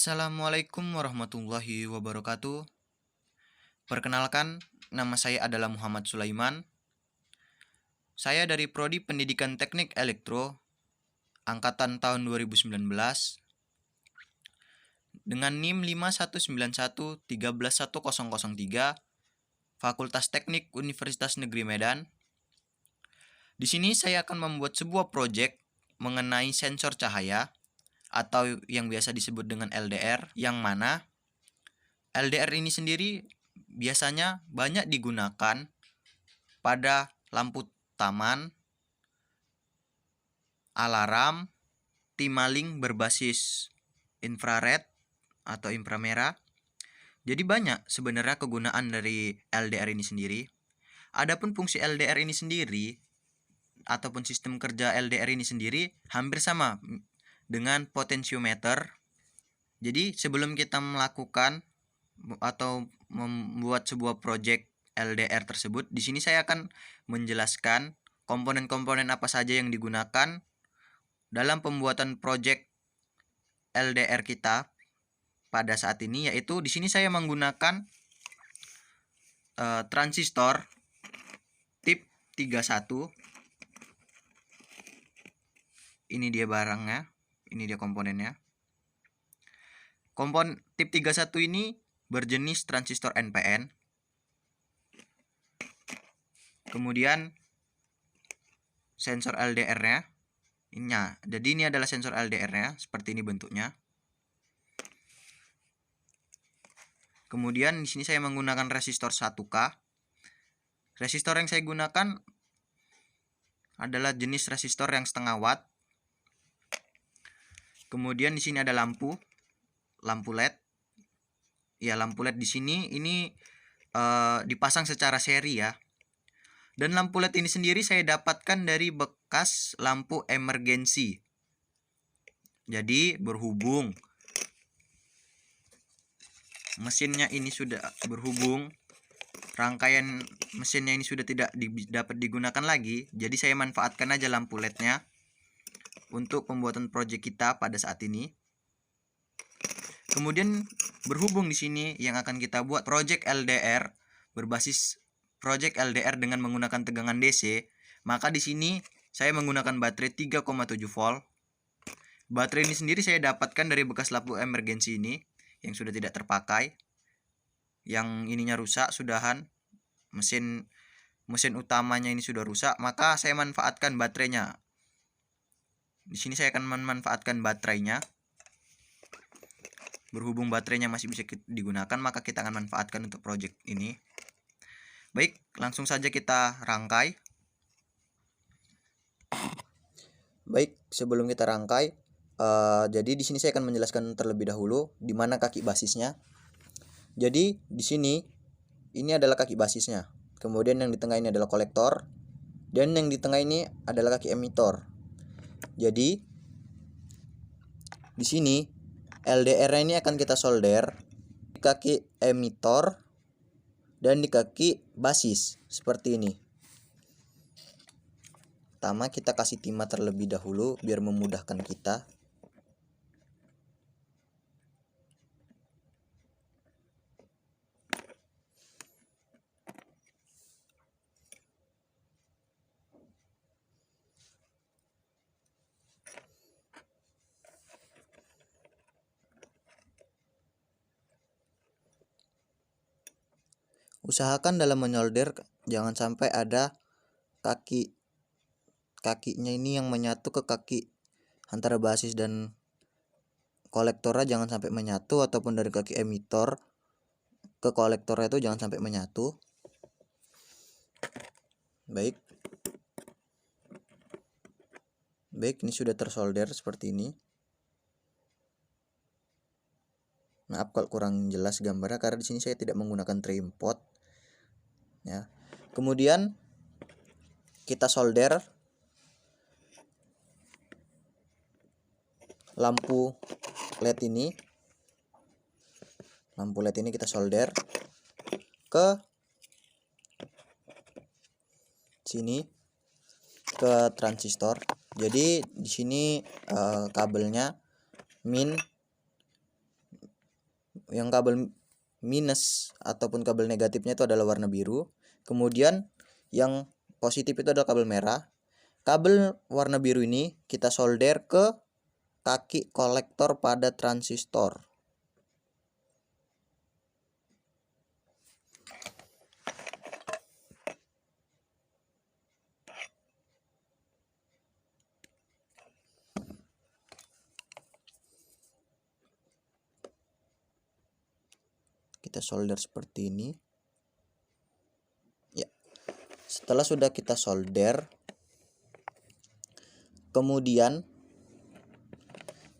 Assalamualaikum warahmatullahi wabarakatuh. Perkenalkan, nama saya adalah Muhammad Sulaiman. Saya dari Prodi Pendidikan Teknik Elektro, angkatan tahun 2019, dengan NIM 5191131103, Fakultas Teknik Universitas Negeri Medan. Di sini saya akan membuat sebuah proyek mengenai sensor cahaya atau yang biasa disebut dengan LDR, yang mana LDR ini sendiri biasanya banyak digunakan pada lampu taman, alarm, timaling berbasis infrared atau inframerah. Jadi banyak sebenarnya kegunaan dari LDR ini sendiri. Adapun fungsi LDR ini sendiri ataupun sistem kerja LDR ini sendiri hampir sama dengan potensiometer. Jadi sebelum kita melakukan atau membuat sebuah project LDR tersebut, di sini saya akan menjelaskan komponen-komponen apa saja yang digunakan dalam pembuatan project LDR kita pada saat ini, yaitu di sini saya menggunakan transistor tip 31. Ini dia barangnya, ini dia komponennya. Kompon tip 31 ini berjenis transistor NPN. Kemudian sensor LDR-nya. Jadi ini adalah sensor LDR-nya, seperti ini bentuknya. Kemudian di sini saya menggunakan resistor 1K. Resistor yang saya gunakan adalah jenis resistor yang setengah watt. Kemudian di sini ada lampu LED. Ya, lampu LED di sini ini dipasang secara seri ya. Dan lampu LED ini sendiri saya dapatkan dari bekas lampu emergensi. Jadi berhubung mesinnya ini sudah berhubung, rangkaian mesinnya ini sudah tidak dapat digunakan lagi, jadi saya manfaatkan aja lampu LED-nya untuk pembuatan proyek kita pada saat ini. Kemudian berhubung di sini yang akan kita buat proyek LDR berbasis proyek LDR dengan menggunakan tegangan DC, maka di sini saya menggunakan baterai 3,7 volt. Baterai ini sendiri saya dapatkan dari bekas lampu emergensi ini yang sudah tidak terpakai, yang ininya rusak sudahan, mesin utamanya ini sudah rusak, maka saya manfaatkan baterainya. Di sini saya akan memanfaatkan baterainya. Berhubung baterainya masih bisa digunakan, maka kita akan manfaatkan untuk project ini. Baik, langsung saja kita rangkai. Baik, sebelum kita rangkai, jadi di sini saya akan menjelaskan terlebih dahulu di mana kaki basisnya. Jadi di sini ini adalah kaki basisnya. Kemudian yang di tengah ini adalah kolektor, dan yang di tengah ini adalah kaki emitor. Jadi di sini LDR ini akan kita solder di kaki emitor dan di kaki basis seperti ini. Pertama kita kasih timah terlebih dahulu biar memudahkan kita. Usahakan dalam menyolder jangan sampai ada kakinya ini yang menyatu ke kaki antara basis dan kolektornya, jangan sampai menyatu, ataupun dari kaki emitor ke kolektornya itu jangan sampai menyatu. Baik, ini sudah tersolder seperti ini. Maaf kalau kurang jelas gambarnya karena di sini saya tidak menggunakan tripod ya. Kemudian kita solder lampu LED ini. Lampu LED ini kita solder ke sini, ke transistor. Jadi di sini kabelnya min yang kabel minus ataupun kabel negatifnya itu adalah warna biru. Kemudian yang positif itu adalah kabel merah. Kabel warna biru ini kita solder ke kaki kolektor pada transistor. Kita solder seperti ini. Ya. Setelah sudah kita solder, kemudian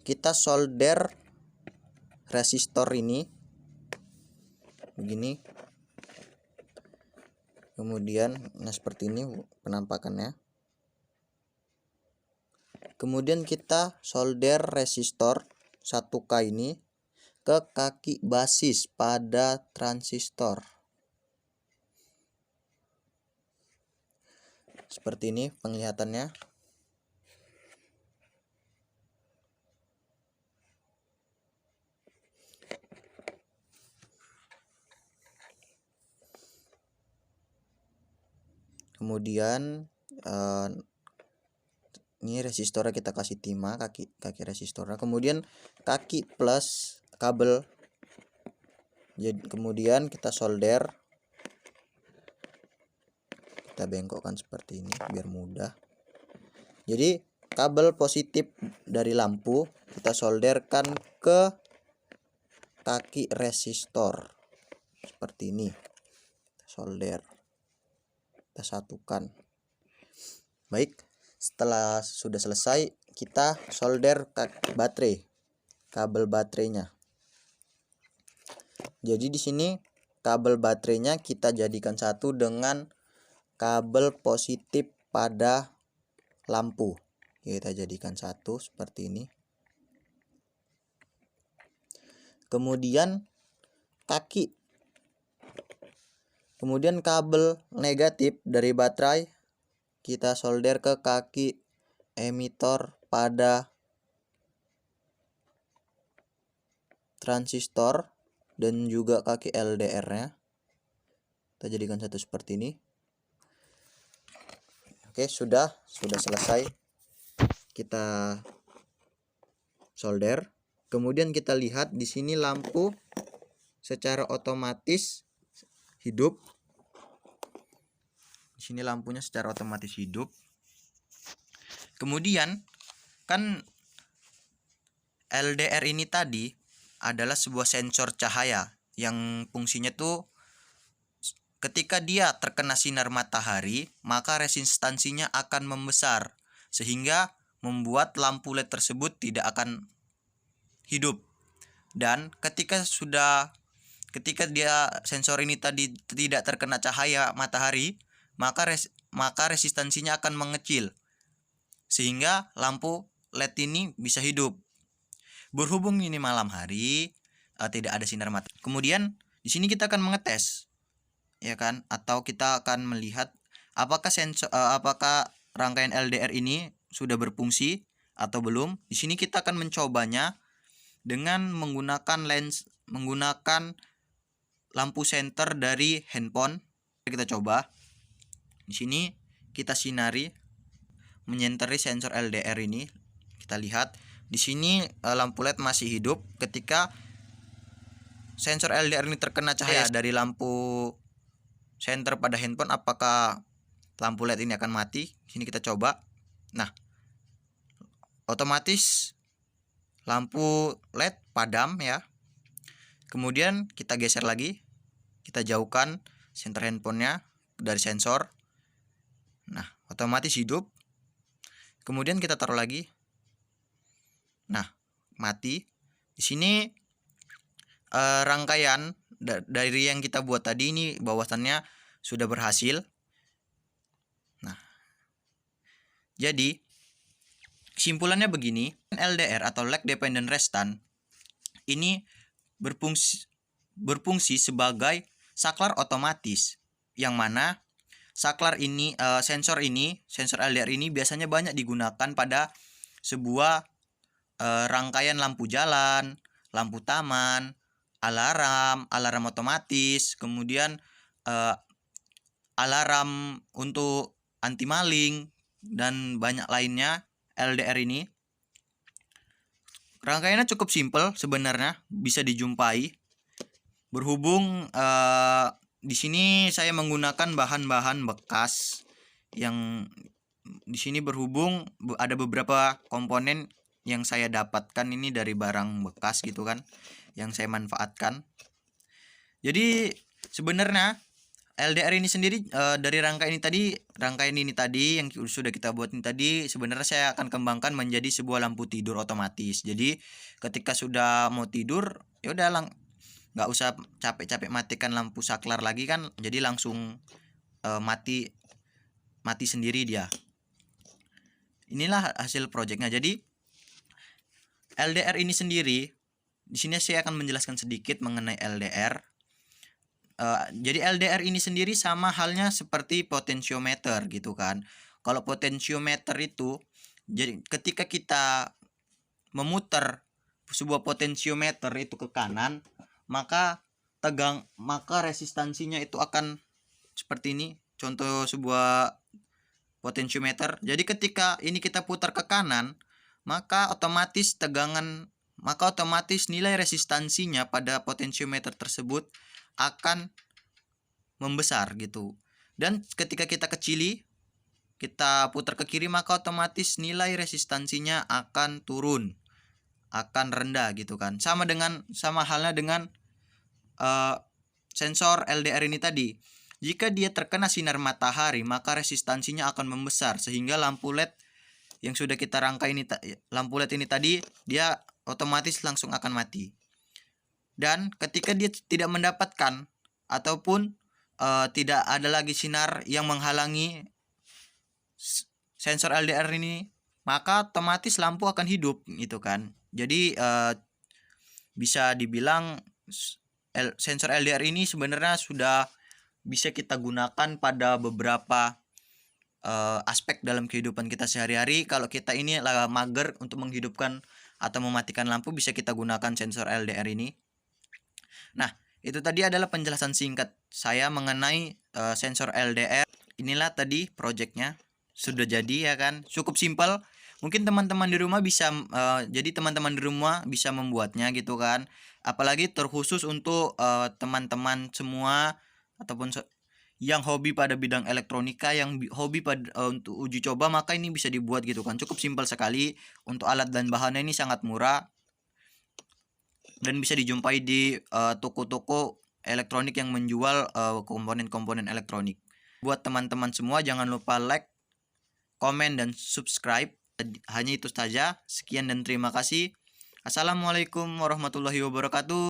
kita solder resistor ini begini. Kemudian seperti ini penampakannya. Kemudian kita solder resistor 1K ini ke kaki basis pada transistor. Seperti ini penglihatannya. Kemudian ini resistornya kita kasih timah, kaki resistornya. Kemudian kaki plus kabel. Jadi kemudian kita solder. Kita bengkokkan seperti ini biar mudah. Jadi kabel positif dari lampu kita solderkan ke kaki resistor seperti ini. Solder. Kita satukan. Baik, setelah sudah selesai kita solder baterai, kabel baterainya. Jadi di sini kabel baterainya kita jadikan satu dengan kabel positif pada lampu. Kita jadikan satu seperti ini. Kemudian kabel negatif dari baterai kita solder ke kaki emitor pada transistor dan juga kaki LDR-nya. Kita jadikan satu seperti ini. Oke, sudah selesai. Kita solder. Kemudian kita lihat di sini lampu secara otomatis hidup. Di sini lampunya secara otomatis hidup. Kemudian kan LDR ini tadi adalah sebuah sensor cahaya yang fungsinya tuh ketika dia terkena sinar matahari, maka resistansinya akan membesar sehingga membuat lampu LED tersebut tidak akan hidup. Dan ketika dia sensor ini tadi tidak terkena cahaya matahari, maka resistansinya akan mengecil sehingga lampu LED ini bisa hidup. Berhubung ini malam hari, tidak ada sinar matahari. Kemudian di sini kita akan mengetes, ya kan? Atau kita akan melihat apakah rangkaian LDR ini sudah berfungsi atau belum. Di sini kita akan mencobanya dengan menggunakan lampu senter dari handphone. Kita coba. Di sini kita sinari menyenteri sensor LDR ini. Kita lihat di sini lampu LED masih hidup. Ketika sensor LDR ini terkena cahaya dari lampu senter pada handphone, apakah lampu LED ini akan mati? Sini kita coba. Nah, otomatis lampu LED padam ya. Kemudian kita geser lagi. Kita jauhkan senter handphonenya dari sensor. Nah, otomatis hidup. Kemudian kita taruh lagi. Nah, mati. Di sini rangkaian dari yang kita buat tadi ini bahwasannya sudah berhasil. Nah, jadi kesimpulannya begini, LDR atau lag dependent resistant ini berfungsi sebagai saklar otomatis, yang mana saklar ini sensor LDR ini biasanya banyak digunakan pada sebuah rangkaian lampu jalan, lampu taman, alarm otomatis, kemudian alarm untuk anti maling, dan banyak lainnya. LDR ini rangkaiannya cukup simpel sebenarnya, bisa dijumpai. Berhubung di sini saya menggunakan bahan-bahan bekas yang di sini berhubung ada beberapa komponen yang saya dapatkan ini dari barang bekas gitu kan, yang saya manfaatkan. Jadi sebenarnya LDR ini sendiri dari rangkaian ini tadi yang sudah kita buat ini tadi, sebenarnya saya akan kembangkan menjadi sebuah lampu tidur otomatis. Jadi ketika sudah mau tidur, ya udah nggak usah capek-capek matikan lampu saklar lagi kan, jadi langsung mati sendiri dia. Inilah hasil projectnya. Jadi LDR ini sendiri, di sini saya akan menjelaskan sedikit mengenai LDR. Jadi LDR ini sendiri sama halnya seperti potentiometer gitu kan. Kalau potentiometer itu, jadi ketika kita memutar sebuah potentiometer itu ke kanan, maka resistansinya itu akan seperti ini. Contoh sebuah potentiometer. Jadi ketika ini kita putar ke kanan, maka otomatis nilai resistansinya pada potentiometer tersebut akan membesar gitu. Dan ketika kita kecili, kita putar ke kiri, maka otomatis nilai resistansinya akan turun, akan rendah gitu kan. Sama halnya dengan sensor LDR ini tadi. Jika dia terkena sinar matahari, maka resistansinya akan membesar sehingga lampu LED yang sudah kita rangkai lampu LED ini tadi, dia otomatis langsung akan mati. Dan ketika dia tidak mendapatkan ataupun tidak ada lagi sinar yang menghalangi sensor LDR ini, maka otomatis lampu akan hidup gitu kan. Jadi bisa dibilang sensor LDR ini sebenarnya sudah bisa kita gunakan pada beberapa aspek dalam kehidupan kita sehari-hari. Kalau kita ini mager untuk menghidupkan atau mematikan lampu, bisa kita gunakan sensor LDR ini. Nah, itu tadi adalah penjelasan singkat saya mengenai sensor LDR. Inilah tadi projectnya, sudah jadi ya kan, cukup simpel. Mungkin teman-teman di rumah bisa membuatnya gitu kan. Apalagi terkhusus untuk teman-teman semua ataupun yang hobi pada bidang elektronika, yang hobi pada untuk uji coba, maka ini bisa dibuat gitu kan. Cukup simpel sekali. Untuk alat dan bahannya ini sangat murah dan bisa dijumpai di toko-toko elektronik yang menjual komponen-komponen elektronik. Buat teman-teman semua, jangan lupa like, komen, dan subscribe. Hanya itu saja. Sekian dan terima kasih. Assalamualaikum warahmatullahi wabarakatuh.